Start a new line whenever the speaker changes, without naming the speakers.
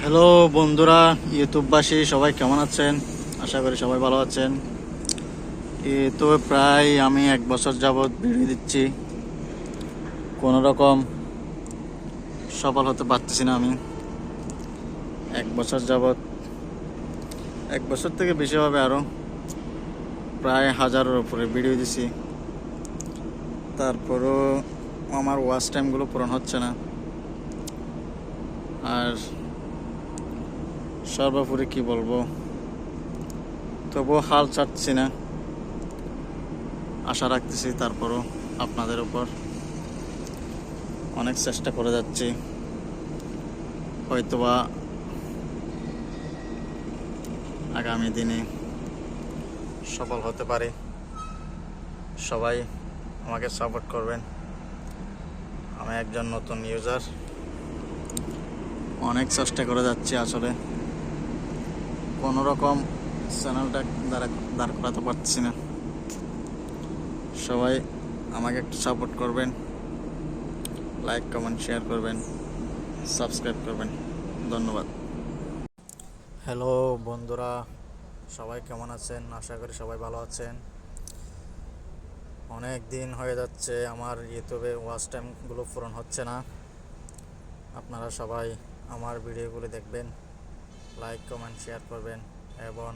Hello বন্ধুরা, ইউটিউববাসী সবাই কেমন আছেন? আশা করি সবাই ভালো আছেন। তো প্রায় আমি 1 বছর যাবৎ ভিডিও দিচ্ছি, কোনো রকম সফল হতে পারতেছি না। আমি 1 বছর যাবৎ, 1 বছর থেকে বেশি হবে, আরও প্রায় 1000-এর উপরে ভিডিও দিছি, তারপরও আমার ওয়াচ টাইমগুলো পূরণ হচ্ছে না। আর সর্বোপরি কি বলবো, তবুও হাল ছাড়ছি না, আশা রাখতেছি তারপরও আপনাদের উপর অনেক চেষ্টা করে যাচ্ছি। হয়তোবা আগামী দিনে সফল হতে পারে। সবাই আমাকে সাপোর্ট করবেন। আমি একজন নতুন ইউজার, অনেক চেষ্টা করে যাচ্ছি, আসলে কোনো রকম চ্যানেলটা দাঁড় করাতে পারছি না। সবাই আমাকে একটু সাপোর্ট করবেন, লাইক কমেন্ট শেয়ার করবেন, সাবস্ক্রাইব করবেন। ধন্যবাদ। হ্যালো বন্ধুরা, সবাই কেমন আছেন? আশা করি সবাই ভালো আছেন। অনেক দিন হয়ে যাচ্ছে আমার ইউটিউবে ওয়াচ টাইমগুলো পূরণ হচ্ছে না। আপনারা সবাই আমার ভিডিওগুলো দেখবেন, লাইক কমেন্ট শেয়ার করবেন এবং